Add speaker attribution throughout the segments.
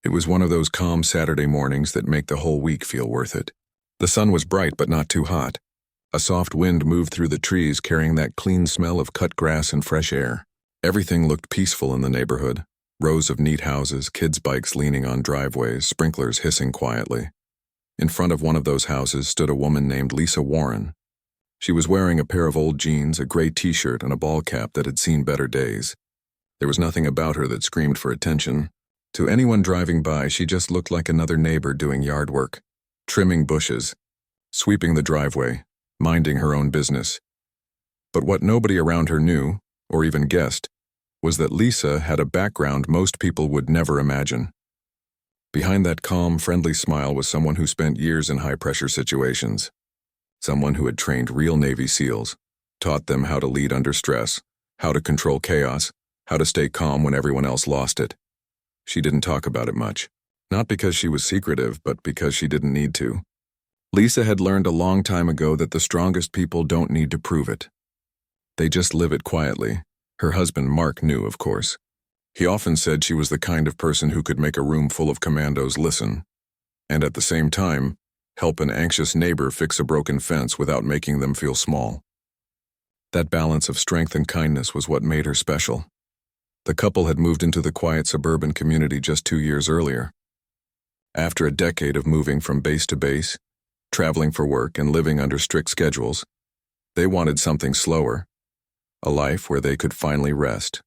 Speaker 1: It was one of those calm Saturday mornings that make the whole week feel worth it. The sun was bright but not too hot. A soft wind moved through the trees carrying that clean smell of cut grass and fresh air. Everything looked peaceful in the neighborhood. Rows of neat houses, kids' bikes leaning on driveways, sprinklers hissing quietly. In front of one of those houses stood a woman named Lisa Warren. She was wearing a pair of old jeans, a gray t-shirt, and a ball cap that had seen better days. There was nothing about her that screamed for attention. To anyone driving by, she just looked like another neighbor doing yard work, trimming bushes, sweeping the driveway, minding her own business. But what nobody around her knew, or even guessed, was that Lisa had a background most people would never imagine. Behind that calm, friendly smile was someone who spent years in high-pressure situations. Someone who had trained real Navy SEALs, taught them how to lead under stress, how to control chaos, how to stay calm when everyone else lost it. She didn't talk about it much, not because she was secretive, but because she didn't need to. Lisa had learned a long time ago that the strongest people don't need to prove it. They just live it quietly. Her husband, Mark, knew, of course. He often said she was the kind of person who could make a room full of commandos listen, and at the same time, help an anxious neighbor fix a broken fence without making them feel small. That balance of strength and kindness was what made her special. The couple had moved into the quiet suburban community just 2 years earlier. After a decade of moving from base to base, traveling for work and living under strict schedules, they wanted something slower, a life where they could finally rest.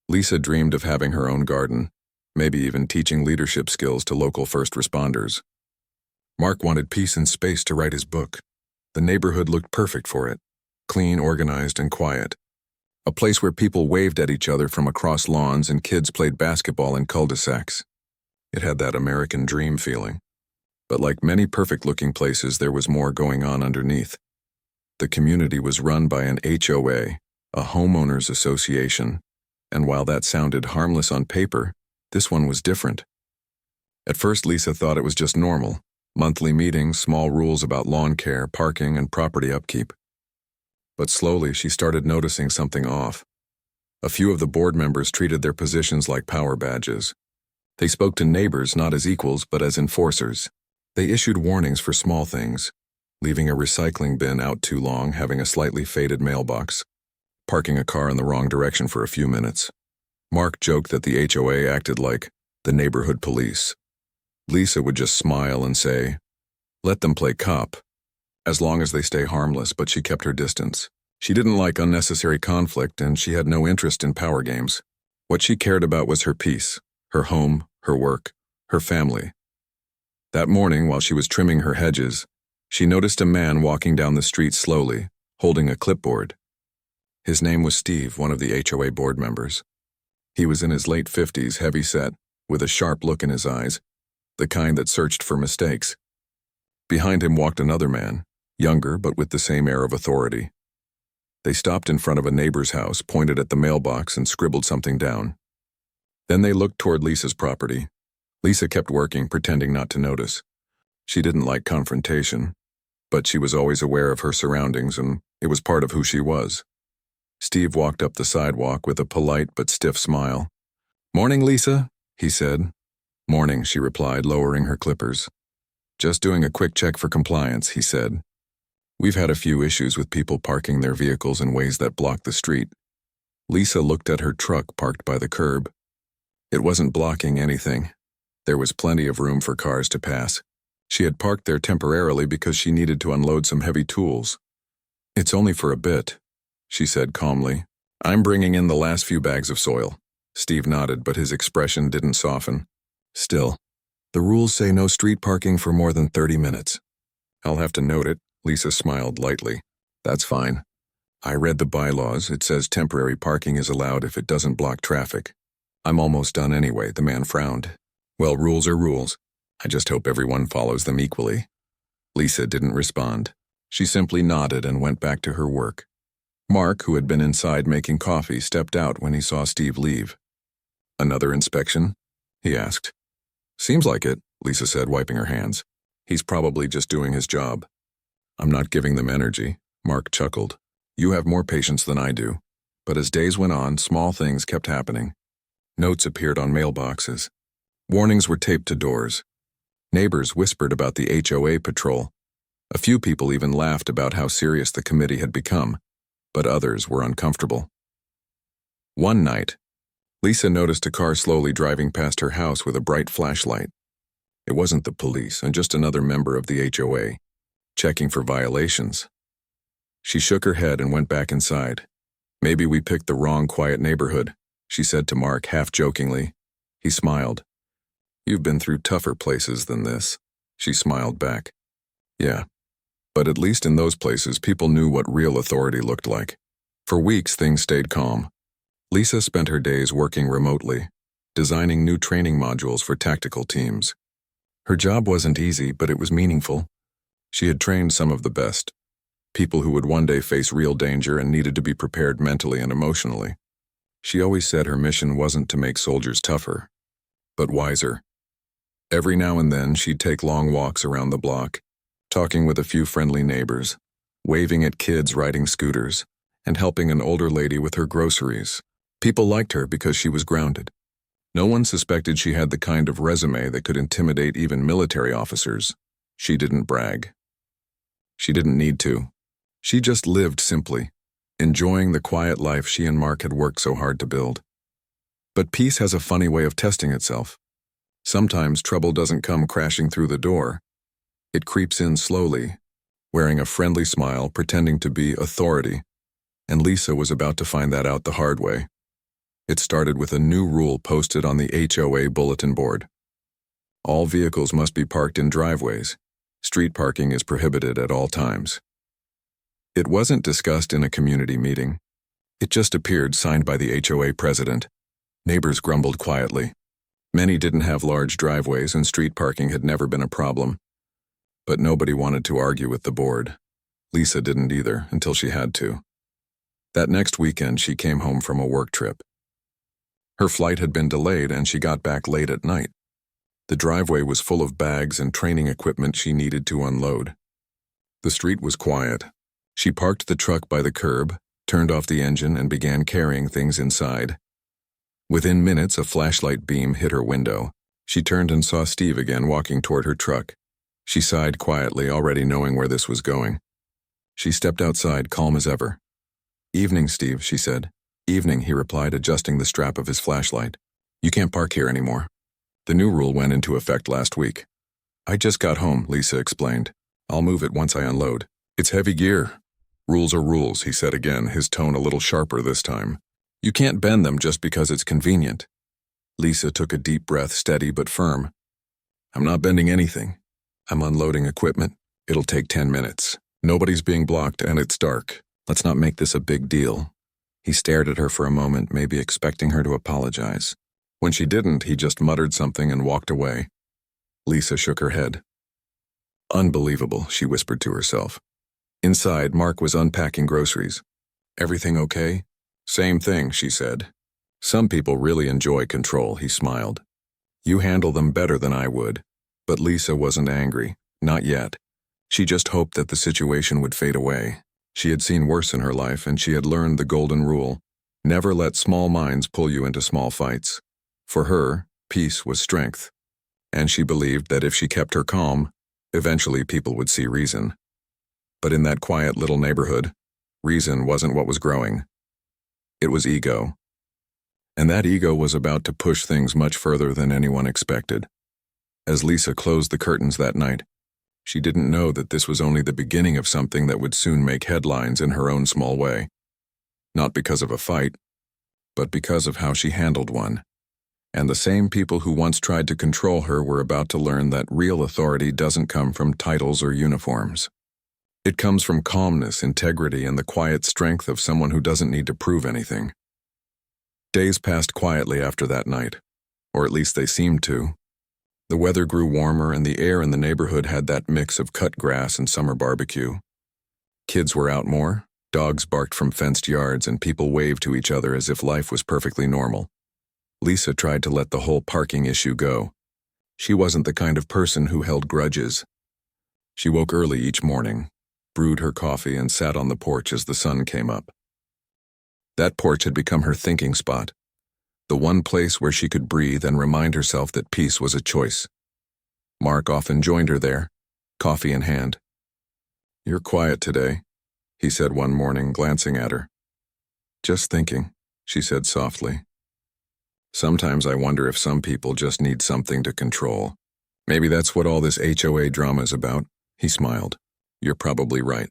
Speaker 1: Lisa dreamed of having her own garden, maybe even teaching leadership skills to local first responders. Mark wanted peace and space to write his book. The neighborhood looked perfect for it, clean, organized, and quiet. A place where people waved at each other from across lawns and kids played basketball in cul-de-sacs. It had that American dream feeling. But like many perfect-looking places, there was more going on underneath. The community was run by an HOA, a homeowners association, and while that sounded harmless on paper, this one was different. At first, Lisa thought it was just normal. Monthly meetings, small rules about lawn care, parking, and property upkeep. But slowly, she started noticing something off. A few of the board members treated their positions like power badges. They spoke to neighbors not as equals, but as enforcers. They issued warnings for small things, leaving a recycling bin out too long, having a slightly faded mailbox, parking a car in the wrong direction for a few minutes. Mark joked that the HOA acted like the neighborhood police. Lisa would just smile and say, "Let them play cop, as long as they stay harmless," but she kept her distance. She didn't like unnecessary conflict, and she had no interest in power games. What she cared about was her peace, her home, her work, her family. That morning, while she was trimming her hedges, she noticed a man walking down the street slowly, holding a clipboard. His name was Steve, one of the HOA board members. He was in his late 50s, heavy-set, with a sharp look in his eyes, the kind that searched for mistakes. Behind him walked another man, younger but with the same air of authority. They stopped in front of a neighbor's house, pointed at the mailbox, and scribbled something down. Then they looked toward Lisa's property. Lisa kept working, pretending not to notice. She didn't like confrontation, but she was always aware of her surroundings, and it was part of who she was. Steve walked up the sidewalk with a polite but stiff smile. "Morning, Lisa," he said. "Morning," she replied, lowering her clippers. "Just doing a quick check for compliance," he said. "We've had a few issues with people parking their vehicles in ways that block the street." Lisa looked at her truck parked by the curb. It wasn't blocking anything. There was plenty of room for cars to pass. She had parked there temporarily because she needed to unload some heavy tools. "It's only for a bit," she said calmly. "I'm bringing in the last few bags of soil." Steve nodded, but his expression didn't soften. "Still, the rules say no street parking for more than 30 minutes. "I'll have to note it," Lisa smiled lightly. "That's fine. I read the bylaws. It says temporary parking is allowed if it doesn't block traffic." "I'm almost done anyway," the man frowned. "Well, rules are rules. I just hope everyone follows them equally." Lisa didn't respond. She simply nodded and went back to her work. Mark, who had been inside making coffee, stepped out when he saw Steve leave. "Another inspection?" he asked. "Seems like it," Lisa said, wiping her hands. "He's probably just doing his job." "I'm not giving them energy," Mark chuckled. "You have more patience than I do." But as days went on, small things kept happening. Notes appeared on mailboxes. Warnings were taped to doors. Neighbors whispered about the HOA patrol. A few people even laughed about how serious the committee had become, but others were uncomfortable. One night, Lisa noticed a car slowly driving past her house with a bright flashlight. It wasn't the police, and just another member of the HOA, checking for violations. She shook her head and went back inside. "Maybe we picked the wrong quiet neighborhood," she said to Mark half-jokingly. He smiled. "You've been through tougher places than this," she smiled back. "Yeah, but at least in those places people knew what real authority looked like." For weeks things stayed calm. Lisa spent her days working remotely, designing new training modules for tactical teams. Her job wasn't easy, but it was meaningful. She had trained some of the best, people who would one day face real danger and needed to be prepared mentally and emotionally. She always said her mission wasn't to make soldiers tougher, but wiser. Every now and then she'd take long walks around the block, talking with a few friendly neighbors, waving at kids riding scooters, and helping an older lady with her groceries. People liked her because she was grounded. No one suspected she had the kind of resume that could intimidate even military officers. She didn't brag. She didn't need to. She just lived simply, enjoying the quiet life she and Mark had worked so hard to build. But peace has a funny way of testing itself. Sometimes trouble doesn't come crashing through the door. It creeps in slowly, wearing a friendly smile, pretending to be authority, and Lisa was about to find that out the hard way. It started with a new rule posted on the HOA bulletin board. All vehicles must be parked in driveways. Street parking is prohibited at all times. It wasn't discussed in a community meeting. It just appeared, signed by the HOA president. Neighbors grumbled quietly. Many didn't have large driveways and street parking had never been a problem. But nobody wanted to argue with the board. Lisa didn't either, until she had to. That next weekend she came home from a work trip. Her flight had been delayed and she got back late at night. The driveway was full of bags and training equipment she needed to unload. The street was quiet. She parked the truck by the curb, turned off the engine, and began carrying things inside. Within minutes, a flashlight beam hit her window. She turned and saw Steve again walking toward her truck. She sighed quietly, already knowing where this was going. She stepped outside, calm as ever. "Evening, Steve," she said. "Evening," he replied, adjusting the strap of his flashlight. "You can't park here anymore. The new rule went into effect last week." "I just got home," Lisa explained. "I'll move it once I unload. It's heavy gear." "Rules are rules," he said again, his tone a little sharper this time. "You can't bend them just because it's convenient." Lisa took a deep breath, steady but firm. "I'm not bending anything. I'm unloading equipment. It'll take 10 minutes. Nobody's being blocked and it's dark. Let's not make this a big deal." He stared at her for a moment, maybe expecting her to apologize. When she didn't, he just muttered something and walked away. Lisa shook her head. "Unbelievable," she whispered to herself. Inside, Mark was unpacking groceries. "Everything okay?" "Same thing," she said. "Some people really enjoy control," he smiled. "You handle them better than I would." But Lisa wasn't angry. Not yet. She just hoped that the situation would fade away. She had seen worse in her life, and she had learned the golden rule: never let small minds pull you into small fights. For her, peace was strength, and she believed that if she kept her calm, eventually people would see reason. But in that quiet little neighborhood, reason wasn't what was growing. It was ego. And that ego was about to push things much further than anyone expected. As Lisa closed the curtains that night, she didn't know that this was only the beginning of something that would soon make headlines in her own small way. Not because of a fight, but because of how she handled one. And the same people who once tried to control her were about to learn that real authority doesn't come from titles or uniforms. It comes from calmness, integrity, and the quiet strength of someone who doesn't need to prove anything. Days passed quietly after that night, or at least they seemed to. The weather grew warmer and the air in the neighborhood had that mix of cut grass and summer barbecue. Kids were out more, dogs barked from fenced yards, and people waved to each other as if life was perfectly normal. Lisa tried to let the whole parking issue go. She wasn't the kind of person who held grudges. She woke early each morning, brewed her coffee, and sat on the porch as the sun came up. That porch had become her thinking spot. the one place where she could breathe and remind herself that peace was a choice. Mark often joined her there, coffee in hand. "You're quiet today," he said one morning, glancing at her. "Just thinking," she said softly. "Sometimes I wonder if some people just need something to control. Maybe that's what all this HOA drama is about," he smiled. "You're probably right.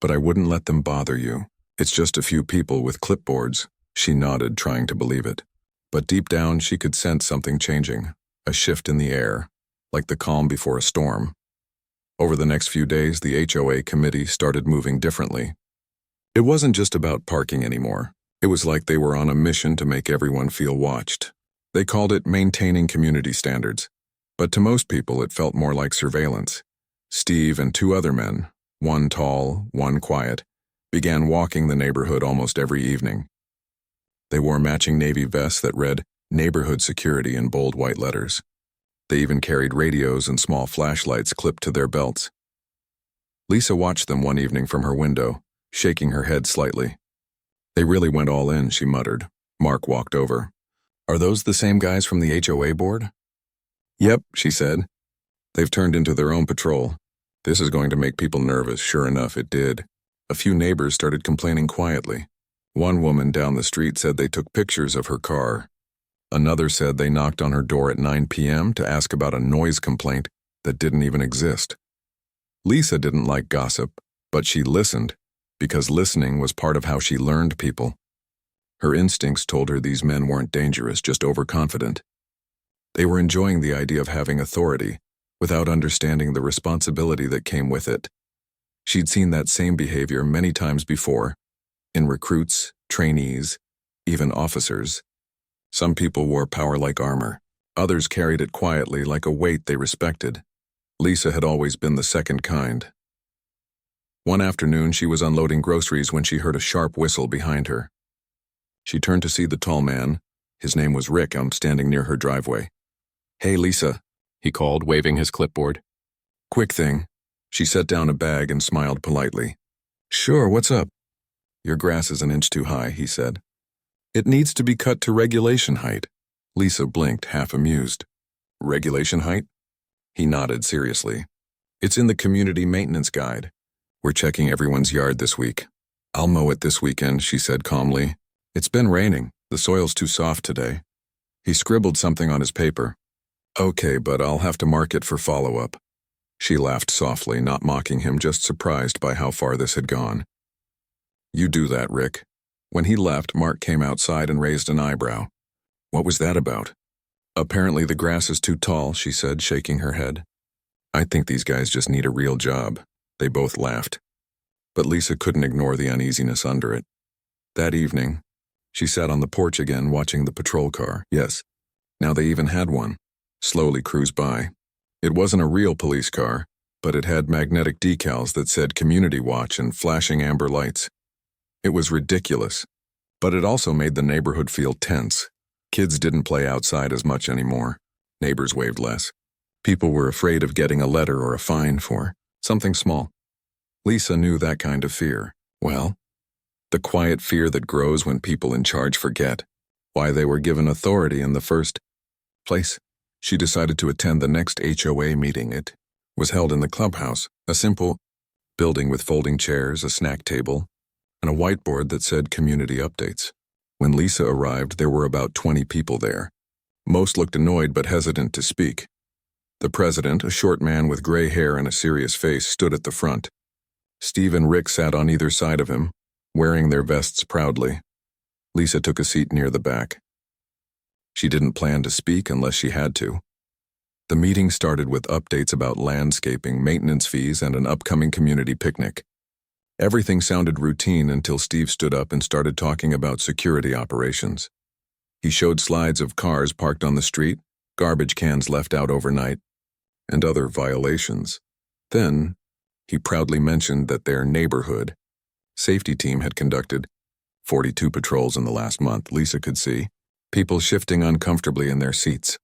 Speaker 1: But I wouldn't let them bother you. It's just a few people with clipboards." She nodded, trying to believe it. But deep down, she could sense something changing, a shift in the air, like the calm before a storm. Over the next few days, the HOA committee started moving differently. It wasn't just about parking anymore. It was like they were on a mission to make everyone feel watched. They called it maintaining community standards. But to most people, it felt more like surveillance. Steve and two other men, one tall, one quiet, began walking the neighborhood almost every evening. They wore matching navy vests that read "Neighborhood Security" in bold white letters. They even carried radios and small flashlights clipped to their belts. Lisa watched them one evening from her window, shaking her head slightly. "They really went all in," she muttered. Mark walked over. "Are those the same guys from the HOA board?" "Yep," she said. "They've turned into their own patrol. This is going to make people nervous." Sure enough, it did. A few neighbors started complaining quietly. One woman down the street said they took pictures of her car. Another said they knocked on her door at 9 p.m. to ask about a noise complaint that didn't even exist. Lisa didn't like gossip, but she listened, because listening was part of how she learned people. Her instincts told her these men weren't dangerous, just overconfident. They were enjoying the idea of having authority, without understanding the responsibility that came with it. She'd seen that same behavior many times before, in recruits, trainees, even officers. Some people wore power like armor. Others carried it quietly like a weight they respected. Lisa had always been the second kind. One afternoon, she was unloading groceries when she heard a sharp whistle behind her. She turned to see the tall man. His name was Rick, standing near her driveway. "Hey, Lisa," he called, waving his clipboard. "Quick thing." She set down a bag and smiled politely. "Sure, what's up?" "Your grass is an inch too high," he said. "It needs to be cut to regulation height." Lisa blinked, half amused. "Regulation height?" He nodded seriously. "It's in the community maintenance guide. We're checking everyone's yard this week." "I'll mow it this weekend," she said calmly. "It's been raining. The soil's too soft today." He scribbled something on his paper. "Okay, but I'll have to mark it for follow-up." She laughed softly, not mocking him, just surprised by how far this had gone. "You do that, Rick." When he left, Mark came outside and raised an eyebrow. "What was that about?" "Apparently the grass is too tall," she said, shaking her head. "I think these guys just need a real job." They both laughed. But Lisa couldn't ignore the uneasiness under it. That evening, she sat on the porch again, watching the patrol car. Yes, now they even had one. Slowly cruise by. It wasn't a real police car, but it had magnetic decals that said Community Watch and flashing amber lights. It was ridiculous, but it also made the neighborhood feel tense. Kids didn't play outside as much anymore. Neighbors waved less. People were afraid of getting a letter or a fine for something small. Lisa knew that kind of fear. Well, the quiet fear that grows when people in charge forget why they were given authority in the first place. She decided to attend the next HOA meeting. It was held in the clubhouse, a simple building with folding chairs, a snack table, and a whiteboard that said community updates. When Lisa arrived, there were about 20 people there. Most looked annoyed but hesitant to speak. The president, a short man with gray hair and a serious face, stood at the front. Steve and Rick sat on either side of him, wearing their vests proudly. Lisa took a seat near the back. She didn't plan to speak unless she had to. The meeting started with updates about landscaping, maintenance fees, and an upcoming community picnic. Everything sounded routine until Steve stood up and started talking about security operations. He showed slides of cars parked on the street, garbage cans left out overnight, and other violations. Then, he proudly mentioned that their neighborhood safety team had conducted 42 patrols in the last month. Lisa could see people shifting uncomfortably in their seats.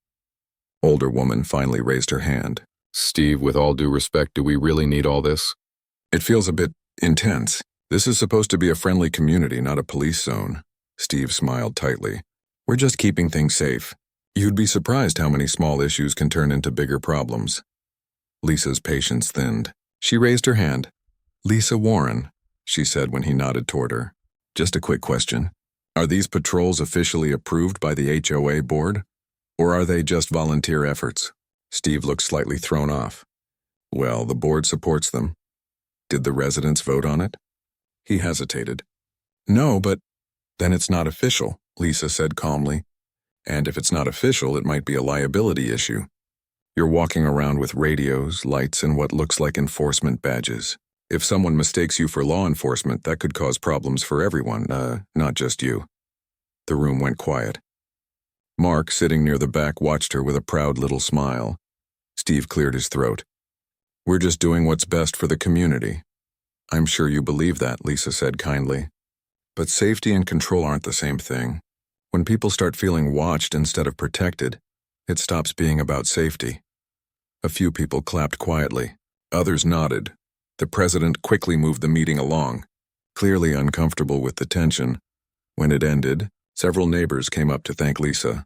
Speaker 1: Older woman finally raised her hand. "Steve, with all due respect, do we really need all this? It feels a bit intense. This is supposed to be a friendly community, not a police zone." Steve smiled tightly. We're just keeping things safe. You'd be surprised how many small issues can turn into bigger problems. Lisa's patience thinned. She raised her hand. Lisa Warren, she said when he nodded toward her. Just a quick question. Are these patrols officially approved by the HOA board? Or are they just volunteer efforts? Steve looked slightly thrown off. Well, the board supports them. Did the residents vote on it? He hesitated. No, but then it's not official, Lisa said calmly. And if it's not official, it might be a liability issue. You're walking around with radios, lights, and what looks like enforcement badges. If someone mistakes you for law enforcement, that could cause problems for everyone, not just you. The room went quiet. Mark, sitting near the back, watched her with a proud little smile. Steve cleared his throat. We're just doing what's best for the community. I'm sure you believe that, Lisa said kindly. But safety and control aren't the same thing. When people start feeling watched instead of protected, it stops being about safety. A few people clapped quietly. Others nodded. The president quickly moved the meeting along, clearly uncomfortable with the tension. When it ended, several neighbors came up to thank Lisa.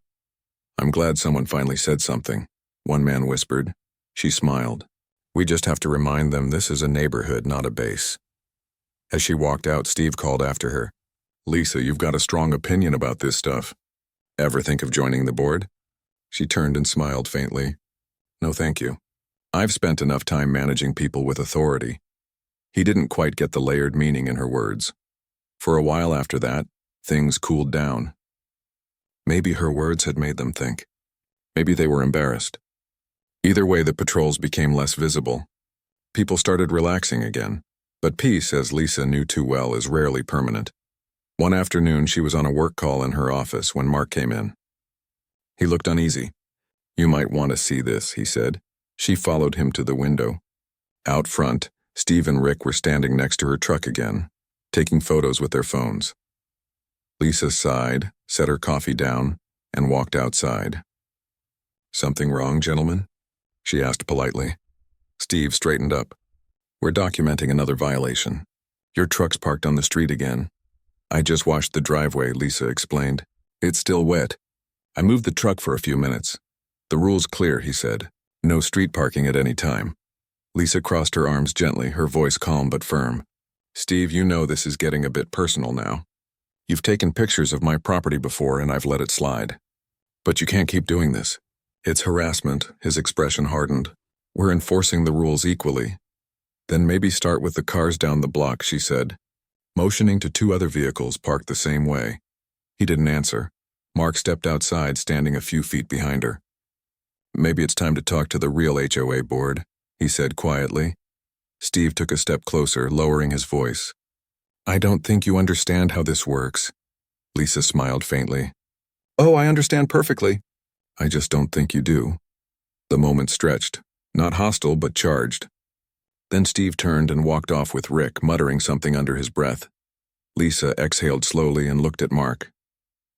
Speaker 1: I'm glad someone finally said something, one man whispered. She smiled. We just have to remind them this is a neighborhood, not a base. As she walked out, Steve called after her. Lisa, you've got a strong opinion about this stuff. Ever think of joining the board? She turned and smiled faintly. No, thank you. I've spent enough time managing people with authority. He didn't quite get the layered meaning in her words. For a while after that, things cooled down. Maybe her words had made them think. Maybe they were embarrassed. Either way, the patrols became less visible. People started relaxing again. But peace, as Lisa knew too well, is rarely permanent. One afternoon, she was on a work call in her office when Mark came in. He looked uneasy. You might want to see this, he said. She followed him to the window. Out front, Steve and Rick were standing next to her truck again, taking photos with their phones. Lisa sighed, set her coffee down, and walked outside. Something wrong, gentlemen? She asked politely. Steve straightened up. We're documenting another violation. Your truck's parked on the street again. I just washed the driveway, Lisa explained. It's still wet. I moved the truck for a few minutes. The rule's clear, he said. No street parking at any time. Lisa crossed her arms gently, her voice calm but firm. Steve, you know this is getting a bit personal now. You've taken pictures of my property before and I've let it slide. But you can't keep doing this. It's harassment, his expression hardened. We're enforcing the rules equally. Then maybe start with the cars down the block, she said, motioning to two other vehicles parked the same way. He didn't answer. Mark stepped outside, standing a few feet behind her. Maybe it's time to talk to the real HOA board, he said quietly. Steve took a step closer, lowering his voice. I don't think you understand how this works. Lisa smiled faintly. Oh, I understand perfectly. I just don't think you do. The moment stretched, not hostile but charged. Then Steve turned and walked off with Rick, muttering something under his breath. Lisa exhaled slowly and looked at Mark.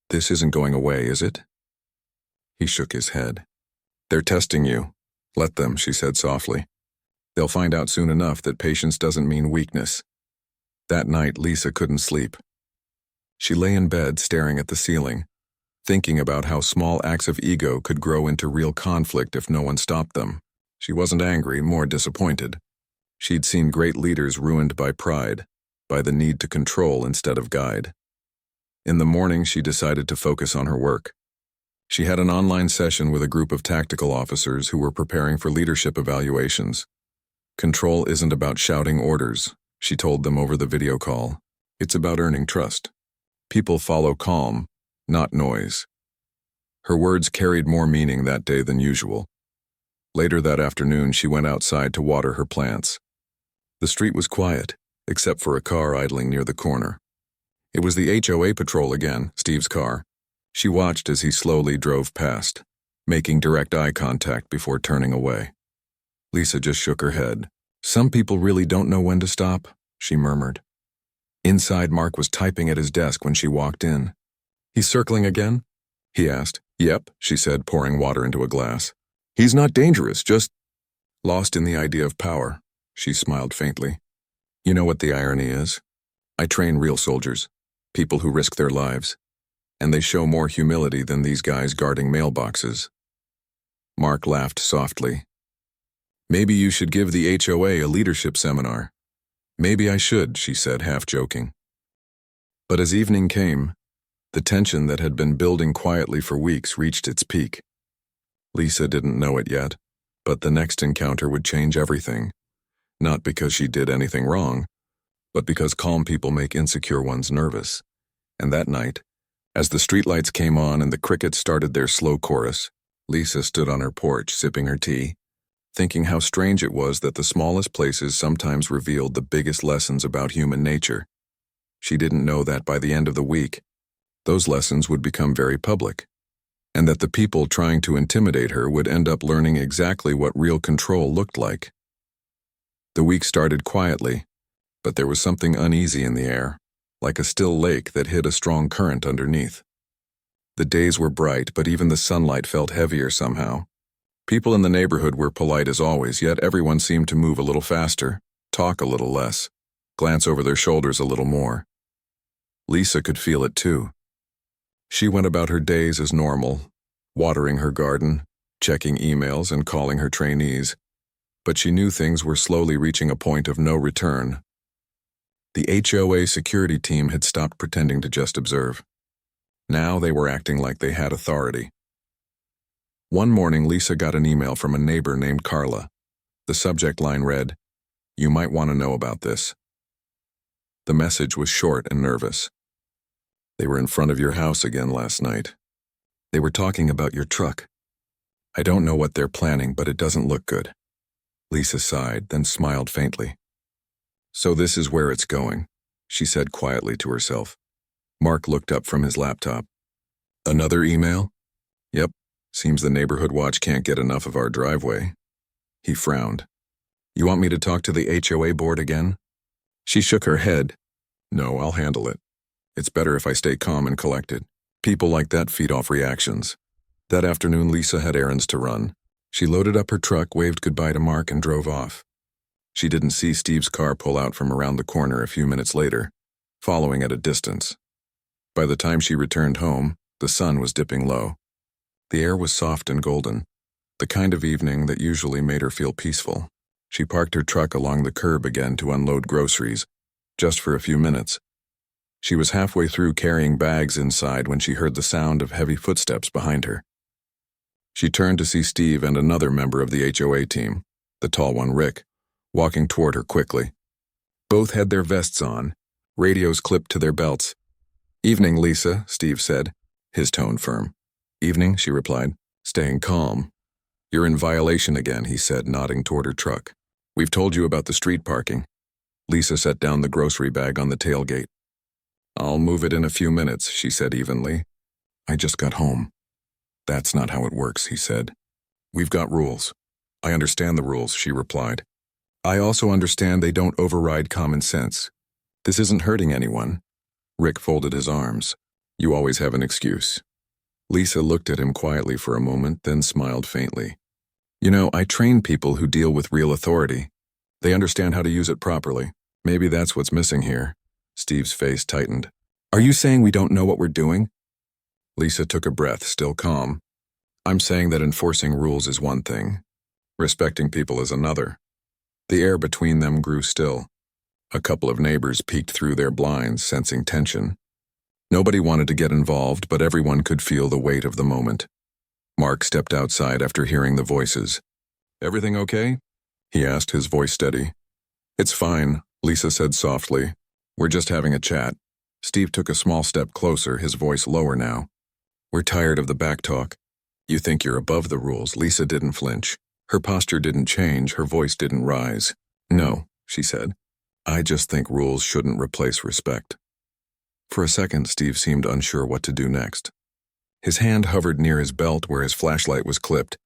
Speaker 1: This isn't going away, is it? He shook his head. They're testing you. Let them, she said softly. They'll find out soon enough that patience doesn't mean weakness. That night, Lisa couldn't sleep. She lay in bed, staring at the ceiling, thinking about how small acts of ego could grow into real conflict if no one stopped them. She wasn't angry, more disappointed. She'd seen great leaders ruined by pride, by the need to control instead of guide. In the morning, she decided to focus on her work. She had an online session with a group of tactical officers who were preparing for leadership evaluations. Control isn't about shouting orders, she told them over the video call. It's about earning trust. People follow calm, not noise. Her words carried more meaning that day than usual. Later that afternoon, she went outside to water her plants. The street was quiet, except for a car idling near the corner. It was the HOA patrol again, Steve's car. She watched as he slowly drove past, making direct eye contact before turning away. Lisa just shook her head. Some people really don't know when to stop, she murmured. Inside, Mark was typing at his desk when she walked in. He's circling again? He asked. Yep, she said, pouring water into a glass. He's not dangerous, just lost in the idea of power. She smiled faintly. You know what the irony is? I train real soldiers, people who risk their lives. and they show more humility than these guys guarding mailboxes. Mark laughed softly. Maybe you should give the HOA a leadership seminar. Maybe I should, she said, half joking. But as evening came, the tension that had been building quietly for weeks reached its peak. Lisa didn't know it yet, but the next encounter would change everything. Not because she did anything wrong, but because calm people make insecure ones nervous. And that night, as the streetlights came on and the crickets started their slow chorus, Lisa stood on her porch sipping her tea, thinking how strange it was that the smallest places sometimes revealed the biggest lessons about human nature. She didn't know that by the end of the week, those lessons would become very public, and that the people trying to intimidate her would end up learning exactly what real control looked like. The week started quietly, but there was something uneasy in the air, like a still lake that hid a strong current underneath. The days were bright, but even the sunlight felt heavier somehow. People in the neighborhood were polite as always, yet everyone seemed to move a little faster, talk a little less, glance over their shoulders a little more. Lisa could feel it too. She went about her days as normal, watering her garden, checking emails, and calling her trainees, but she knew things were slowly reaching a point of no return. The HOA security team had stopped pretending to just observe. Now they were acting like they had authority. One morning, Lisa got an email from a neighbor named Carla. The subject line read, "You might want to know about this." The message was short and nervous. "They were in front of your house again last night. They were talking about your truck. I don't know what they're planning, but it doesn't look good." Lisa sighed, then smiled faintly. "So this is where it's going," she said quietly to herself. Mark looked up from his laptop. "Another email?" "Yep. Seems the neighborhood watch can't get enough of our driveway." He frowned. "You want me to talk to the HOA board again?" She shook her head. "No, I'll handle it. It's better if I stay calm and collected. People like that feed off reactions." That afternoon, Lisa had errands to run. She loaded up her truck, waved goodbye to Mark, and drove off. She didn't see Steve's car pull out from around the corner a few minutes later, following at a distance. By the time she returned home, the sun was dipping low. The air was soft and golden, the kind of evening that usually made her feel peaceful. She parked her truck along the curb again to unload groceries, just for a few minutes. She was halfway through carrying bags inside when she heard the sound of heavy footsteps behind her. She turned to see Steve and another member of the HOA team, the tall one, Rick, walking toward her quickly. Both had their vests on, radios clipped to their belts. "Evening, Lisa," Steve said, his tone firm. "Evening," she replied, staying calm. "You're in violation again," he said, nodding toward her truck. "We've told you about the street parking." Lisa set down the grocery bag on the tailgate. "I'll move it in a few minutes," she said evenly. "I just got home." "That's not how it works," he said. "We've got rules." "I understand the rules," she replied. "I also understand they don't override common sense. This isn't hurting anyone." Rick folded his arms. "You always have an excuse." Lisa looked at him quietly for a moment, then smiled faintly. "You know, I train people who deal with real authority. They understand how to use it properly. Maybe that's what's missing here." Steve's face tightened. "Are you saying we don't know what we're doing?" Lisa took a breath, still calm. "I'm saying that enforcing rules is one thing. Respecting people is another." The air between them grew still. A couple of neighbors peeked through their blinds, sensing tension. Nobody wanted to get involved, but everyone could feel the weight of the moment. Mark stepped outside after hearing the voices. "Everything okay?" he asked, his voice steady. "It's fine," Lisa said softly. "We're just having a chat." Steve took a small step closer, his voice lower now. "We're tired of the back talk. You think you're above the rules." Lisa didn't flinch. Her posture didn't change, her voice didn't rise. "No," she said. "I just think rules shouldn't replace respect." For a second, Steve seemed unsure what to do next. His hand hovered near his belt where his flashlight was clipped,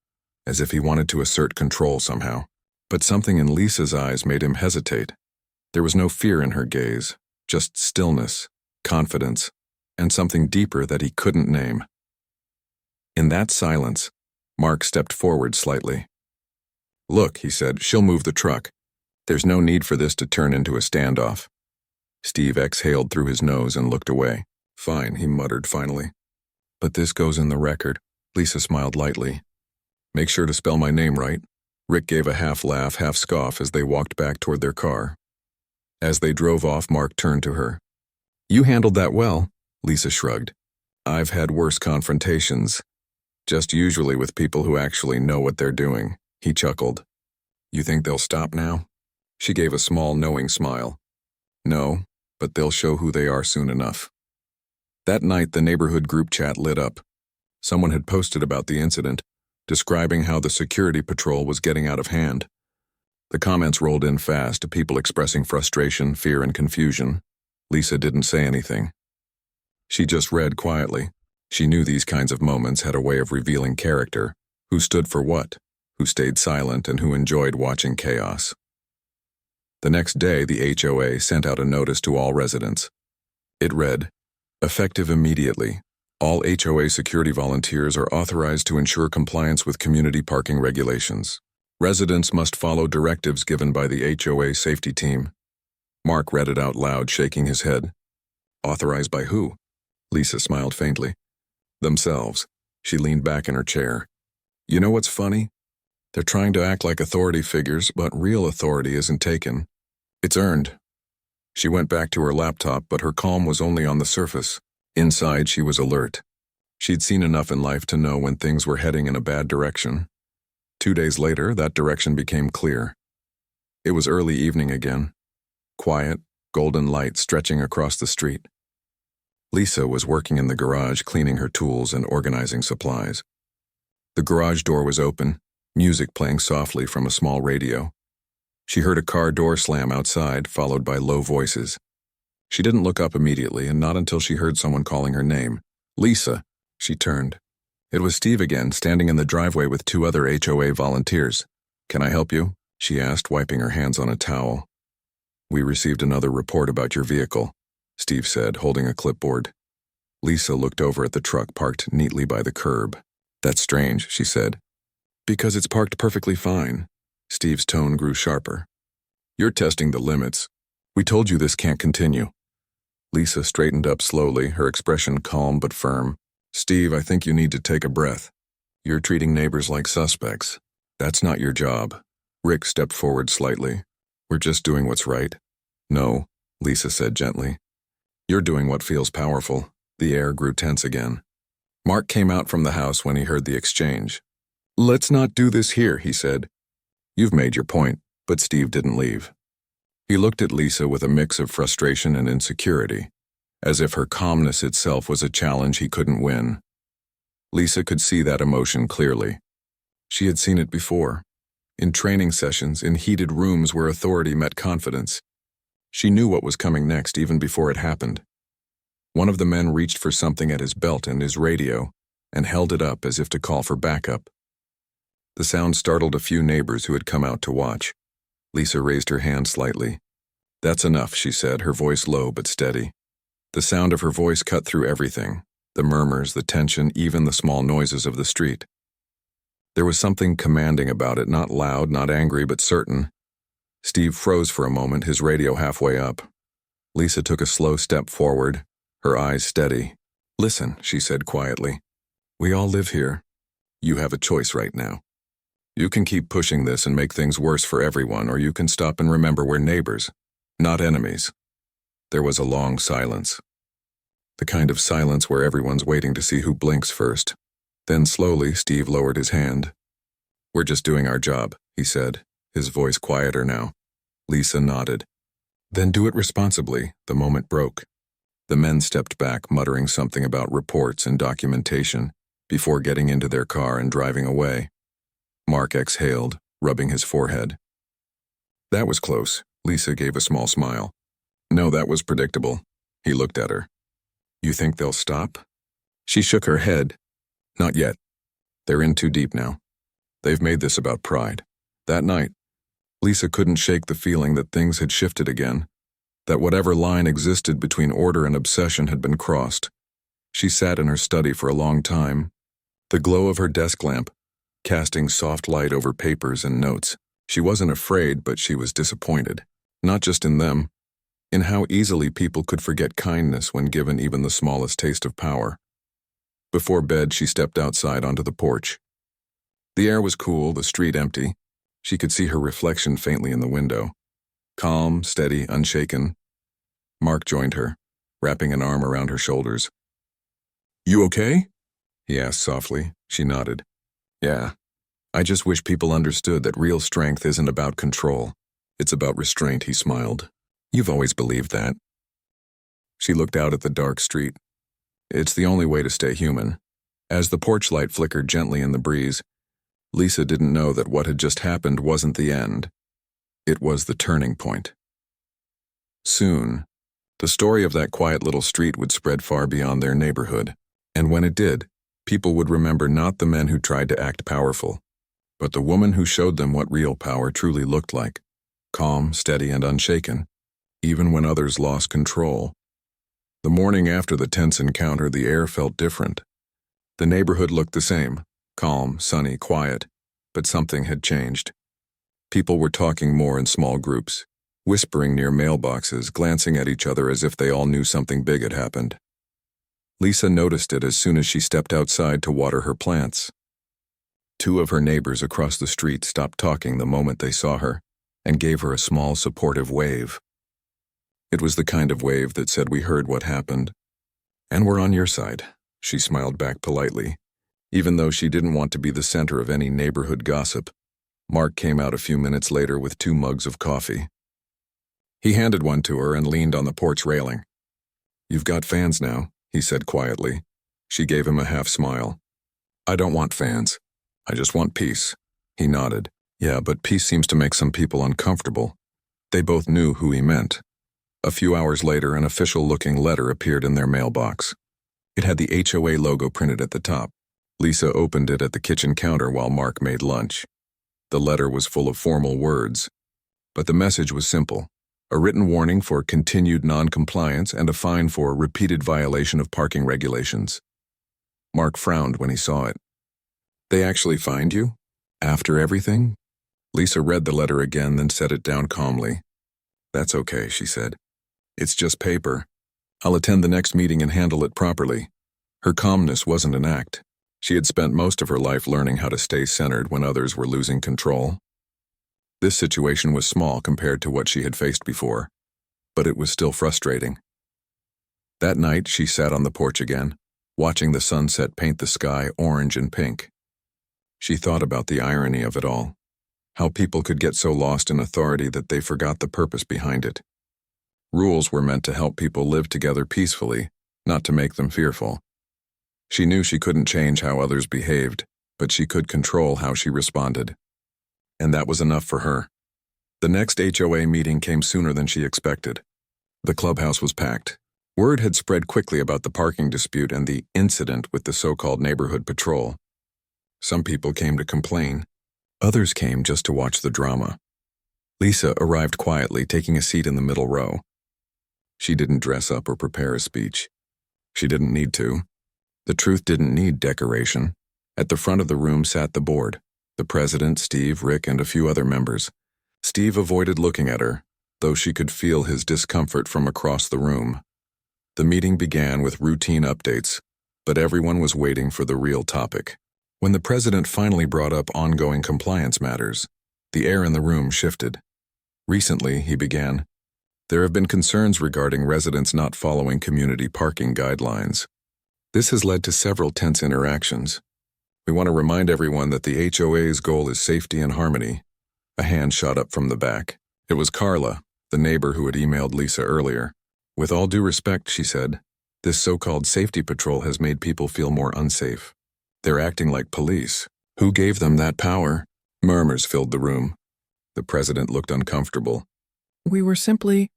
Speaker 1: as if he wanted to assert control somehow. But something in Lisa's eyes made him hesitate. There was no fear in her gaze, just stillness, confidence, and something deeper that he couldn't name. In that silence, Mark stepped forward slightly. "Look," he said, "she'll move the truck. There's no need for this to turn into a standoff." Steve exhaled through his nose and looked away. "Fine," he muttered finally. But this goes in the record. Lisa smiled lightly. Make sure to spell my name right. Rick gave a half laugh, half scoff as they walked back toward their car. As they drove off, Mark turned to her. You handled that well, Lisa shrugged. I've had worse confrontations. Just usually with people who actually know what they're doing. He chuckled. You think they'll stop now? She gave a small, knowing smile. No, but they'll show who they are soon enough. That night, the neighborhood group chat lit up. Someone had posted about the incident, describing how the security patrol was getting out of hand. The comments rolled in fast, people expressing frustration, fear, and confusion. Lisa didn't say anything. She just read quietly. She knew these kinds of moments had a way of revealing character, who stood for what, who stayed silent, and who enjoyed watching chaos. The next day, the HOA sent out a notice to all residents. It read, effective immediately, all HOA security volunteers are authorized to ensure compliance with community parking regulations. Residents must follow directives given by the HOA safety team. Mark read it out loud, shaking his head. Authorized by who? Lisa smiled faintly. Themselves. She leaned back in her chair. You know what's funny? They're trying to act like authority figures, but real authority isn't taken. It's earned. She went back to her laptop, but her calm was only on the surface. Inside, she was alert. She'd seen enough in life to know when things were heading in a bad direction. 2 days later, that direction became clear. It was early evening again. Quiet, golden light stretching across the street. Lisa was working in the garage, cleaning her tools and organizing supplies. The garage door was open, music playing softly from a small radio. She heard a car door slam outside, followed by low voices. She didn't look up immediately, and not until she heard someone calling her name. Lisa! She turned. It was Steve again, standing in the driveway with 2 other HOA volunteers. Can I help you? She asked, wiping her hands on a towel. We received another report about your vehicle, Steve said, holding a clipboard. Lisa looked over at the truck parked neatly by the curb. That's strange, she said. Because it's parked perfectly fine. Steve's tone grew sharper. You're testing the limits. We told you this can't continue. Lisa straightened up slowly, her expression calm but firm. Steve, I think you need to take a breath. You're treating neighbors like suspects. That's not your job. Rick stepped forward slightly. We're just doing what's right. No, Lisa said gently. You're doing what feels powerful. The air grew tense again. Mark came out from the house when he heard the exchange. Let's not do this here, he said. You've made your point, but Steve didn't leave. He looked at Lisa with a mix of frustration and insecurity, as if her calmness itself was a challenge he couldn't win. Lisa could see that emotion clearly. She had seen it before, in training sessions, in heated rooms where authority met confidence. She knew what was coming next even before it happened. One of the men reached for something at his belt and his radio and held it up as if to call for backup. The sound startled a few neighbors who had come out to watch. Lisa raised her hand slightly. That's enough, she said, her voice low but steady. The sound of her voice cut through everything, the murmurs, the tension, even the small noises of the street. There was something commanding about it, not loud, not angry, but certain. Steve froze for a moment, his radio halfway up. Lisa took a slow step forward, her eyes steady. Listen, she said quietly. We all live here. You have a choice right now. You can keep pushing this and make things worse for everyone, or you can stop and remember we're neighbors, not enemies. There was a long silence. The kind of silence where everyone's waiting to see who blinks first. Then slowly, Steve lowered his hand. We're just doing our job, he said, his voice quieter now. Lisa nodded. Then do it responsibly, the moment broke. The men stepped back, muttering something about reports and documentation, before getting into their car and driving away. Mark exhaled, rubbing his forehead. That was close, Lisa gave a small smile. No, that was predictable. He looked at her. You think they'll stop? She shook her head. Not yet. They're in too deep now. They've made this about pride. That night, Lisa couldn't shake the feeling that things had shifted again, that whatever line existed between order and obsession had been crossed. She sat in her study for a long time, the glow of her desk lamp, casting soft light over papers and notes. She wasn't afraid, but she was disappointed, not just in them, in how easily people could forget kindness when given even the smallest taste of power. Before bed, she stepped outside onto the porch. The air was cool, the street empty. She could see her reflection faintly in the window. Calm, steady, unshaken. Mark joined her, wrapping an arm around her shoulders. "You okay?" he asked softly. She nodded. "Yeah. I just wish people understood that real strength isn't about control. It's about restraint," he smiled. "You've always believed that." She looked out at the dark street. It's the only way to stay human. As the porch light flickered gently in the breeze, Lisa didn't know that what had just happened wasn't the end. It was the turning point. Soon, the story of that quiet little street would spread far beyond their neighborhood, and when it did, people would remember not the men who tried to act powerful, but the woman who showed them what real power truly looked like, calm, steady, and unshaken, even when others lost control. The morning after the tense encounter, the air felt different. The neighborhood looked the same, calm, sunny, quiet, but something had changed. People were talking more in small groups, whispering near mailboxes, glancing at each other as if they all knew something big had happened. Lisa noticed it as soon as she stepped outside to water her plants. Two of her neighbors across the street stopped talking the moment they saw her and gave her a small, supportive wave. It was the kind of wave that said, "We heard what happened, and we're on your side," she smiled back politely. Even though she didn't want to be the center of any neighborhood gossip, Mark came out a few minutes later with 2 mugs of coffee. He handed one to her and leaned on the porch railing. "You've got fans now," he said quietly. She gave him a half smile. "I don't want fans. I just want peace." He nodded. "Yeah, but peace seems to make some people uncomfortable." They both knew who he meant. A few hours later, an official-looking letter appeared in their mailbox. It had the HOA logo printed at the top. Lisa opened it at the kitchen counter while Mark made lunch. The letter was full of formal words, but the message was simple: a written warning for continued non-compliance and a fine for repeated violation of parking regulations. Mark frowned when he saw it. "They actually fined you? After everything?" Lisa read the letter again, then set it down calmly. "That's okay," she said. "It's just paper. I'll attend the next meeting and handle it properly." Her calmness wasn't an act. She had spent most of her life learning how to stay centered when others were losing control. This situation was small compared to what she had faced before, but it was still frustrating. That night, she sat on the porch again, watching the sunset paint the sky orange and pink. She thought about the irony of it all, how people could get so lost in authority that they forgot the purpose behind it. Rules were meant to help people live together peacefully, not to make them fearful. She knew she couldn't change how others behaved, but she could control how she responded. And that was enough for her. The next HOA meeting came sooner than she expected. The clubhouse was packed. Word had spread quickly about the parking dispute and the incident with the so-called neighborhood patrol. Some people came to complain. Others came just to watch the drama. Lisa arrived quietly, taking a seat in the middle row. She didn't dress up or prepare a speech. She didn't need to. The truth didn't need decoration. At the front of the room sat the board, the president, Steve, Rick, and a few other members. Steve avoided looking at her, though she could feel his discomfort from across the room. The meeting began with routine updates, but everyone was waiting for the real topic. When the president finally brought up ongoing compliance matters, the air in the room shifted. "Recently," he began, "there have been concerns regarding residents not following community parking guidelines. This has led to several tense interactions. We want to remind everyone that the HOA's goal is safety and harmony." A hand shot up from the back. It was Carla, the neighbor who had emailed Lisa earlier. "With all due respect," she said, "this so-called safety patrol has made people feel more unsafe. They're acting like police. Who gave them that power?" Murmurs filled the room. The president looked uncomfortable.
Speaker 2: "We were simply—"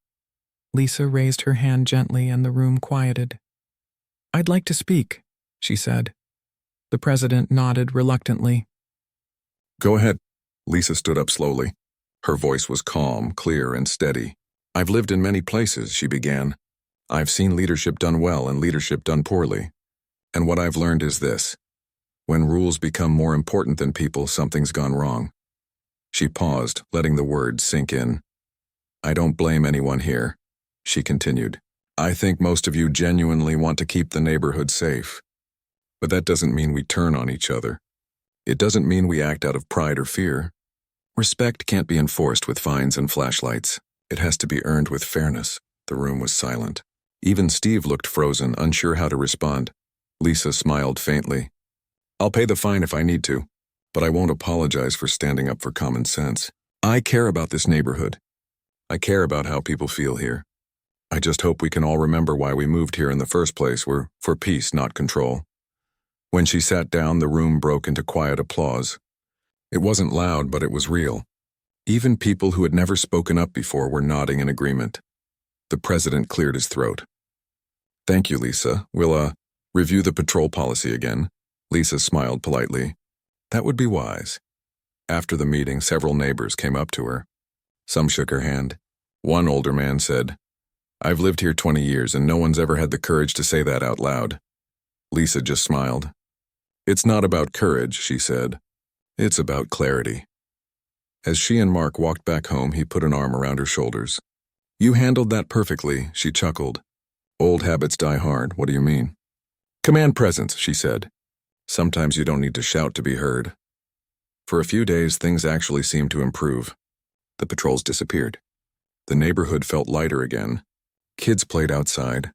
Speaker 2: Lisa raised her hand gently and the room quieted. "I'd like to speak," she said. The president nodded reluctantly.
Speaker 1: "Go ahead." Lisa stood up slowly. Her voice was calm, clear, and steady. "I've lived in many places," she began. "I've seen leadership done well and leadership done poorly. And what I've learned is this: when rules become more important than people, something's gone wrong." She paused, letting the words sink in. "I don't blame anyone here," she continued. "I think most of you genuinely want to keep the neighborhood safe. But that doesn't mean we turn on each other. It doesn't mean we act out of pride or fear. Respect can't be enforced with fines and flashlights. It has to be earned with fairness. The room was silent. Even Steve looked frozen, unsure how to respond. Lisa smiled faintly. I'll pay the fine if I need to, but I won't apologize for standing up for common sense. I care about this neighborhood. I care about how people feel here. I just hope we can all remember why we moved here in the first place. We're for peace, not control. When she sat down, the room broke into quiet applause. It wasn't loud, but it was real. Even people who had never spoken up before were nodding in agreement. The president cleared his throat. Thank you, Lisa. We'll, review the patrol policy again. Lisa smiled politely. That would be wise. After the meeting, several neighbors came up to her. Some shook her hand. One older man said, I've lived here 20 years and no one's ever had the courage to say that out loud. Lisa just smiled. It's not about courage, she said. It's about clarity. As she and Mark walked back home, he put an arm around her shoulders. You handled that perfectly, she chuckled. Old habits die hard, what do you mean? Command presence, she said. Sometimes you don't need to shout to be heard. For a few days, things actually seemed to improve. The patrols disappeared. The neighborhood felt lighter again. Kids played outside.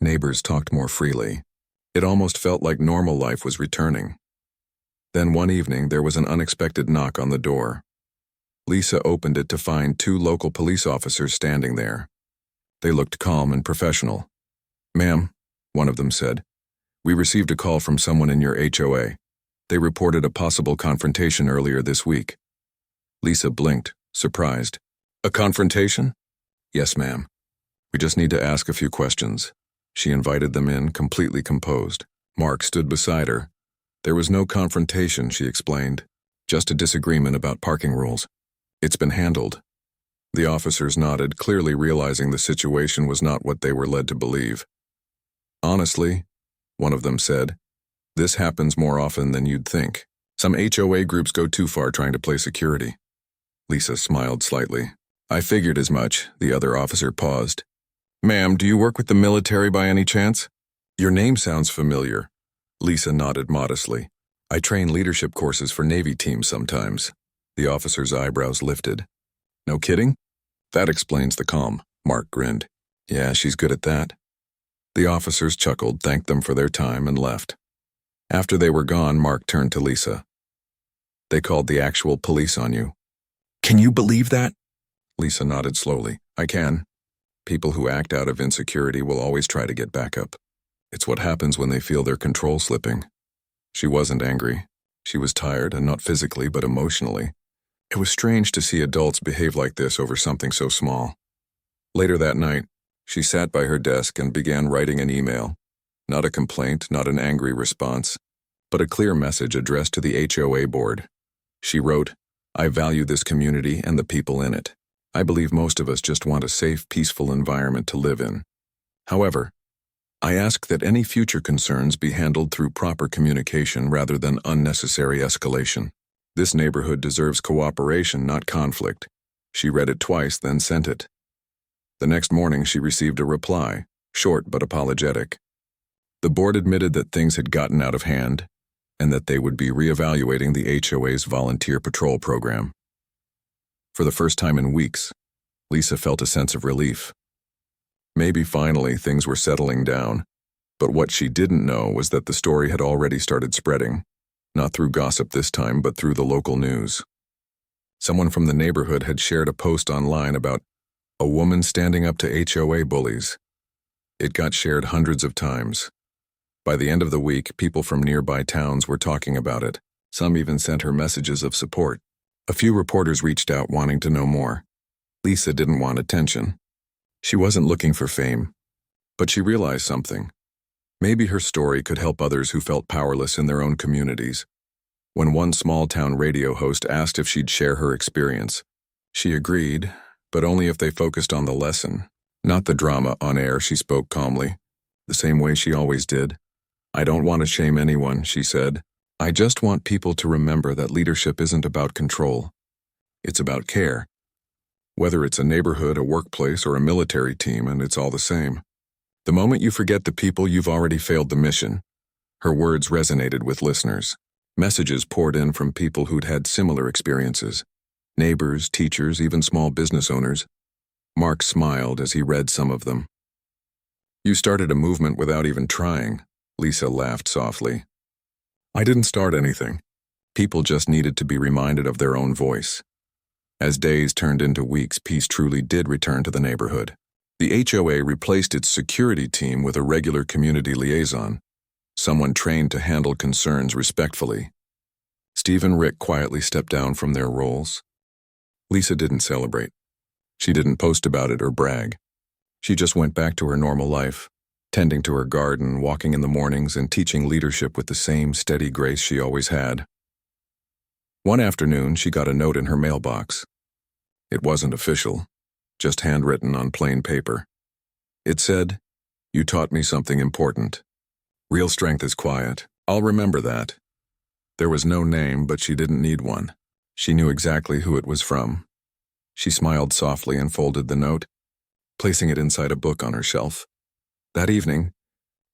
Speaker 1: Neighbors talked more freely. It almost felt like normal life was returning. Then one evening, there was an unexpected knock on the door. Lisa opened it to find 2 local police officers standing there. They looked calm and professional. Ma'am, one of them said, we received a call from someone in your HOA. They reported a possible confrontation earlier this week. Lisa blinked, surprised. A confrontation? Yes, ma'am. We just need to ask a few questions. She invited them in, completely composed. Mark stood beside her. There was no confrontation, she explained. Just a disagreement about parking rules. It's been handled. The officers nodded, clearly realizing the situation was not what they were led to believe. Honestly, one of them said, this happens more often than you'd think. Some HOA groups go too far trying to play security. Lisa smiled slightly. I figured as much. The other officer paused. Ma'am, do you work with the military by any chance? Your name sounds familiar. Lisa nodded modestly. I train leadership courses for Navy teams sometimes. The officer's eyebrows lifted. No kidding? That explains the calm. Mark grinned. Yeah, she's good at that. The officers chuckled, thanked them for their time, and left. After they were gone, Mark turned to Lisa. They called the actual police on you. Can you believe that? Lisa nodded slowly. I can. People who act out of insecurity will always try to get back up. It's what happens when they feel their control slipping. She wasn't angry. She was tired, and not physically, but emotionally. It was strange to see adults behave like this over something so small. Later that night, she sat by her desk and began writing an email. Not a complaint, not an angry response, but a clear message addressed to the HOA board. She wrote, I value this community and the people in it. I believe most of us just want a safe, peaceful environment to live in. However, I ask that any future concerns be handled through proper communication rather than unnecessary escalation. This neighborhood deserves cooperation, not conflict. She read it twice, then sent it. The next morning, she received a reply, short but apologetic. The board admitted that things had gotten out of hand and that they would be reevaluating the HOA's volunteer patrol program. For the first time in weeks, Lisa felt a sense of relief. Maybe finally things were settling down, but what she didn't know was that the story had already started spreading, not through gossip this time, but through the local news. Someone from the neighborhood had shared a post online about a woman standing up to HOA bullies. It got shared hundreds of times. By the end of the week, people from nearby towns were talking about it. Some even sent her messages of support. A few reporters reached out wanting to know more. Lisa didn't want attention. She wasn't looking for fame. But she realized something. Maybe her story could help others who felt powerless in their own communities. When one small-town radio host asked if she'd share her experience, she agreed, but only if they focused on the lesson, not the drama on air. She spoke calmly, the same way she always did. I don't want to shame anyone, she said. I just want people to remember that leadership isn't about control. It's about care. Whether it's a neighborhood, a workplace, or a military team, and it's all the same. The moment you forget the people, you've already failed the mission. Her words resonated with listeners. Messages poured in from people who'd had similar experiences. Neighbors, teachers, even small business owners. Mark smiled as he read some of them. "You started a movement without even trying," Lisa laughed softly. "I didn't start anything. People just needed to be reminded of their own voice." As days turned into weeks, peace truly did return to the neighborhood. The HOA replaced its security team with a regular community liaison, someone trained to handle concerns respectfully. Steve and Rick quietly stepped down from their roles. Lisa didn't celebrate. She didn't post about it or brag. She just went back to her normal life, tending to her garden, walking in the mornings, and teaching leadership with the same steady grace she always had. One afternoon, she got a note in her mailbox. It wasn't official, just handwritten on plain paper. It said, "You taught me something important. Real strength is quiet. I'll remember that." There was no name, but she didn't need one. She knew exactly who it was from. She smiled softly and folded the note, placing it inside a book on her shelf. That evening,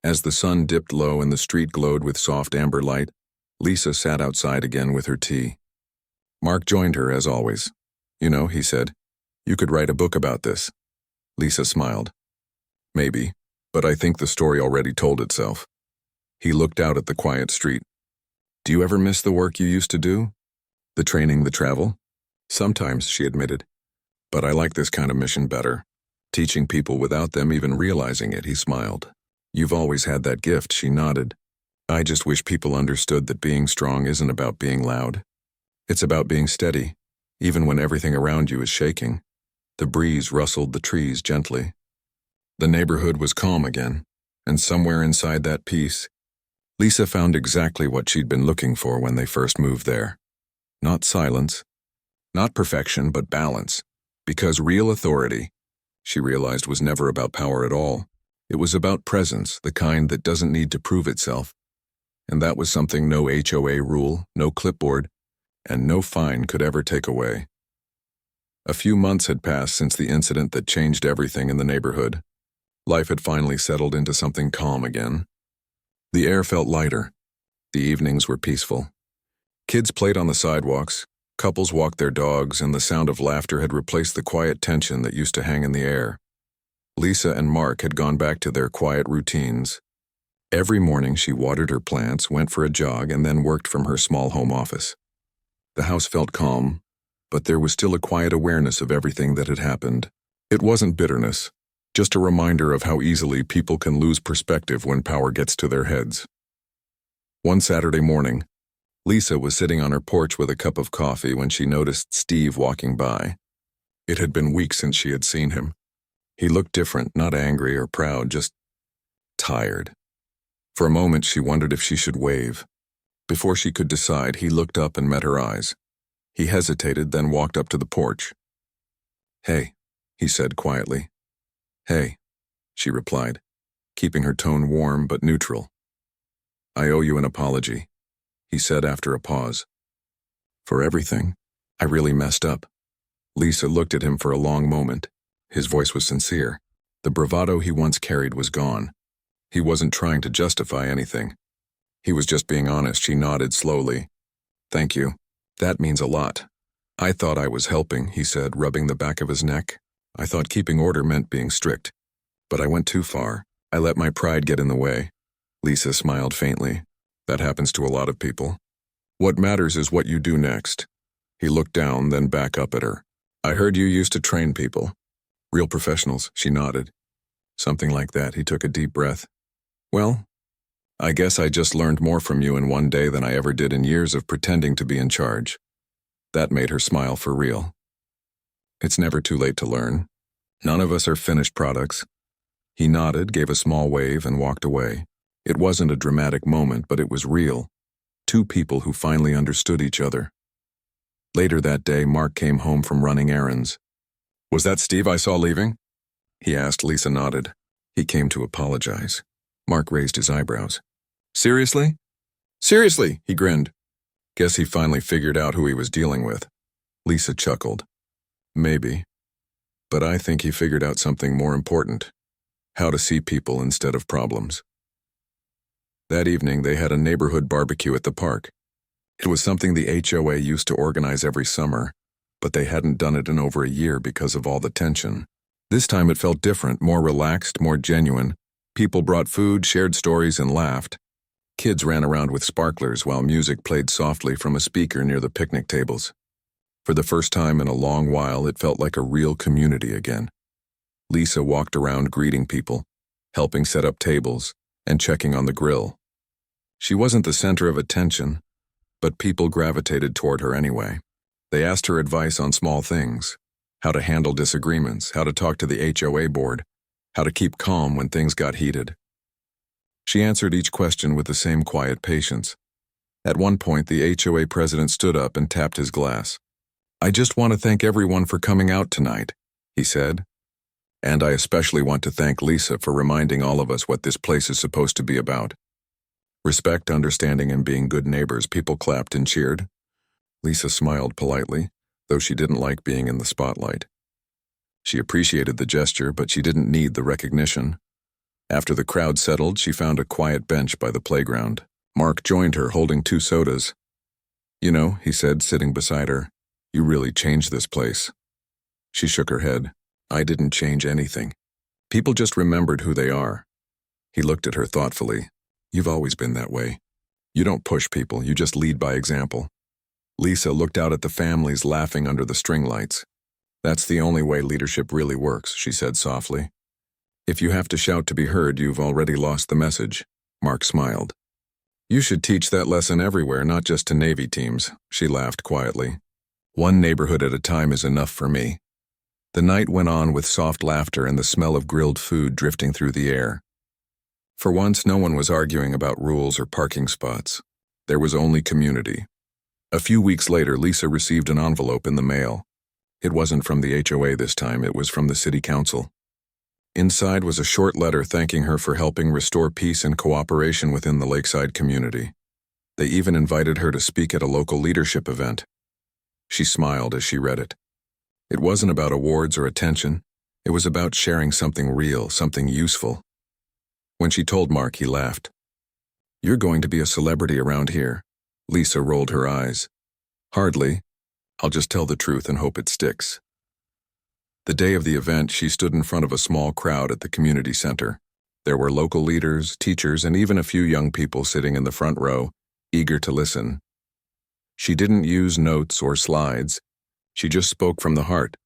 Speaker 1: as the sun dipped low and the street glowed with soft amber light, Lisa sat outside again with her tea. Mark joined her as always. "You know," he said, "you could write a book about this." Lisa smiled. "Maybe, but I think the story already told itself." He looked out at the quiet street. "Do you ever miss the work you used to do? The training, the travel?" "Sometimes," she admitted. "But I like this kind of mission better. Teaching people without them even realizing it," he smiled. "You've always had that gift," she nodded. "I just wish people understood that being strong isn't about being loud. It's about being steady, even when everything around you is shaking." The breeze rustled the trees gently. The neighborhood was calm again, and somewhere inside that peace, Lisa found exactly what she'd been looking for when they first moved there. Not silence, not perfection, but balance. Because real authority, she realized, was never about power at all. It was about presence, the kind that doesn't need to prove itself. And that was something no HOA rule, no clipboard, and no fine could ever take away. A few months had passed since the incident that changed everything in the neighborhood. Life had finally settled into something calm again. The air felt lighter. The evenings were peaceful. Kids played on the sidewalks, couples walked their dogs, and the sound of laughter had replaced the quiet tension that used to hang in the air. Lisa and Mark had gone back to their quiet routines. Every morning she watered her plants, went for a jog, and then worked from her small home office. The house felt calm, but there was still a quiet awareness of everything that had happened. It wasn't bitterness, just a reminder of how easily people can lose perspective when power gets to their heads. One Saturday morning, Lisa was sitting on her porch with a cup of coffee when she noticed Steve walking by. It had been weeks since she had seen him. He looked different, not angry or proud, just tired. For a moment she wondered if she should wave. Before she could decide, he looked up and met her eyes. He hesitated, then walked up to the porch. "Hey," he said quietly. "Hey," she replied, keeping her tone warm but neutral. "I owe you an apology," he said after a pause. "For everything. I really messed up." Lisa looked at him for a long moment. His voice was sincere. The bravado he once carried was gone. He wasn't trying to justify anything. He was just being honest. She nodded slowly. "Thank you. That means a lot." "I thought I was helping," he said, rubbing the back of his neck. "I thought keeping order meant being strict. But I went too far. I let my pride get in the way." Lisa smiled faintly. "That happens to a lot of people. What matters is what you do next." He looked down, then back up at her. "I heard you used to train people." "Real professionals," she nodded. "Something like that." He took a deep breath. "Well, I guess I just learned more from you in one day than I ever did in years of pretending to be in charge." That made her smile for real. It's never too late to learn. None of us are finished products. He nodded, gave a small wave, and walked away. It wasn't a dramatic moment, but it was real. Two people who finally understood each other. Later that day, Mark came home from running errands. "Was that Steve I saw leaving?" he asked. Lisa nodded. "He came to apologize." Mark raised his eyebrows. "Seriously?" "Seriously," he grinned. "Guess he finally figured out who he was dealing with." Lisa chuckled. "Maybe. But I think he figured out something more important. How to see people instead of problems." That evening, they had a neighborhood barbecue at the park. It was something the HOA used to organize every summer, but they hadn't done it in over a year because of all the tension. This time it felt different, more relaxed, more genuine. People brought food, shared stories, and laughed. Kids ran around with sparklers while music played softly from a speaker near the picnic tables. For the first time in a long while, it felt like a real community again. Lisa walked around greeting people, helping set up tables, and checking on the grill. She wasn't the center of attention, but people gravitated toward her anyway. They asked her advice on small things: how to handle disagreements, how to talk to the HOA board, how to keep calm when things got heated. She answered each question with the same quiet patience. At one point, the HOA president stood up and tapped his glass. "I just want to thank everyone for coming out tonight," he said. "And I especially want to thank Lisa for reminding all of us what this place is supposed to be about. Respect, understanding, and being good neighbors." People clapped and cheered. Lisa smiled politely, though she didn't like being in the spotlight. She appreciated the gesture, but she didn't need the recognition. After the crowd settled, she found a quiet bench by the playground. Mark joined her, holding 2 sodas. "You know," he said, sitting beside her, "you really changed this place." She shook her head. "I didn't change anything. People just remembered who they are." He looked at her thoughtfully. "You've always been that way. You don't push people, you just lead by example." Lisa looked out at the families laughing under the string lights. "That's the only way leadership really works," she said softly. "If you have to shout to be heard, you've already lost the message." Mark smiled. "You should teach that lesson everywhere, not just to Navy teams," she laughed quietly. "One neighborhood at a time is enough for me." The night went on with soft laughter and the smell of grilled food drifting through the air. For once, no one was arguing about rules or parking spots. There was only community. A few weeks later, Lisa received an envelope in the mail. It wasn't from the HOA this time, it was from the city council. Inside was a short letter thanking her for helping restore peace and cooperation within the lakeside community. They even invited her to speak at a local leadership event. She smiled as she read it. It wasn't about awards or attention. It was about sharing something real, something useful. When she told Mark, he laughed. "You're going to be a celebrity around here." Lisa rolled her eyes. "Hardly. I'll just tell the truth and hope it sticks." The day of the event, she stood in front of a small crowd at the community center. There were local leaders, teachers, and even a few young people sitting in the front row, eager to listen. She didn't use notes or slides. She just spoke from the heart.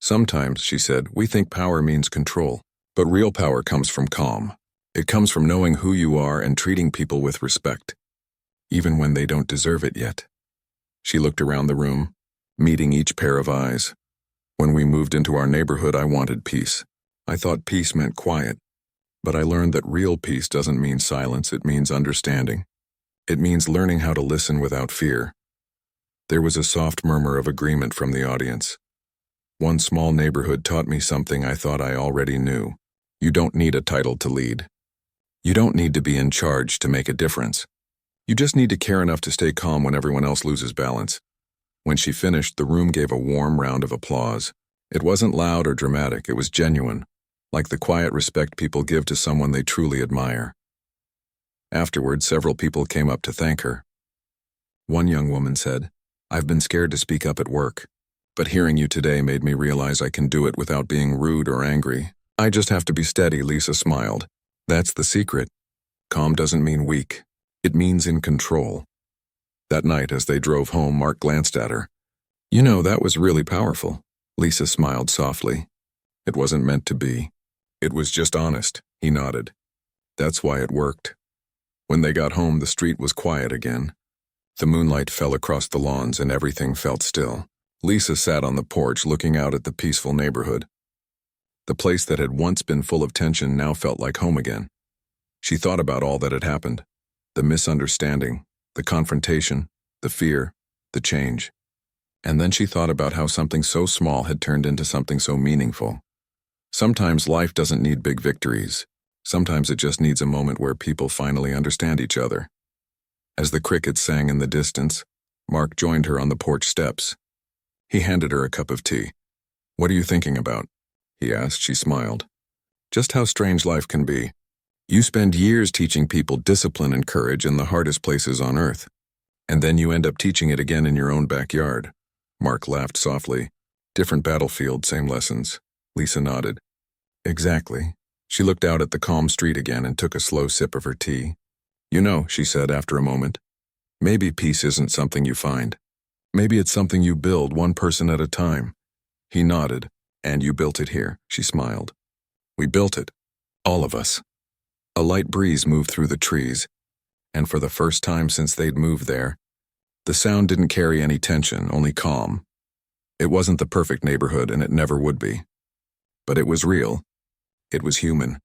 Speaker 1: "Sometimes," she said, "we think power means control, but real power comes from calm. It comes from knowing who you are and treating people with respect, even when they don't deserve it yet." She looked around the room, meeting each pair of eyes. "When we moved into our neighborhood, I wanted peace. I thought peace meant quiet. But I learned that real peace doesn't mean silence, it means understanding. It means learning how to listen without fear." There was a soft murmur of agreement from the audience. "One small neighborhood taught me something I thought I already knew. You don't need a title to lead. You don't need to be in charge to make a difference. You just need to care enough to stay calm when everyone else loses balance." When she finished, the room gave a warm round of applause. It wasn't loud or dramatic, it was genuine, like the quiet respect people give to someone they truly admire. Afterward, several people came up to thank her. One young woman said, "I've been scared to speak up at work, but hearing you today made me realize I can do it without being rude or angry. I just have to be steady." Lisa smiled. "That's the secret. Calm doesn't mean weak. It means in control." That night, as they drove home, Mark glanced at her. "You know, that was really powerful." Lisa smiled softly. "It wasn't meant to be. It was just honest," he nodded. "That's why it worked." When they got home, the street was quiet again. The moonlight fell across the lawns and everything felt still. Lisa sat on the porch looking out at the peaceful neighborhood. The place that had once been full of tension now felt like home again. She thought about all that had happened: the misunderstanding, the confrontation, the fear, the change. And then she thought about how something so small had turned into something so meaningful. Sometimes life doesn't need big victories. Sometimes it just needs a moment where people finally understand each other. As the crickets sang in the distance, Mark joined her on the porch steps. He handed her a cup of tea. "What are you thinking about?" he asked. She smiled. "Just how strange life can be. You spend years teaching people discipline and courage in the hardest places on earth. And then you end up teaching it again in your own backyard. Mark laughed softly. Different battlefield, same lessons. Lisa nodded. Exactly. She looked out at the calm street again and took a slow sip of her tea. You know, she said after a moment, maybe peace isn't something you find. Maybe it's something you build one person at a time. He nodded. And you built it here, she smiled. We built it. All of us. A light breeze moved through the trees, and for the first time since they'd moved there, the sound didn't carry any tension, only calm. It wasn't the perfect neighborhood, and it never would be. But it was real. It was human.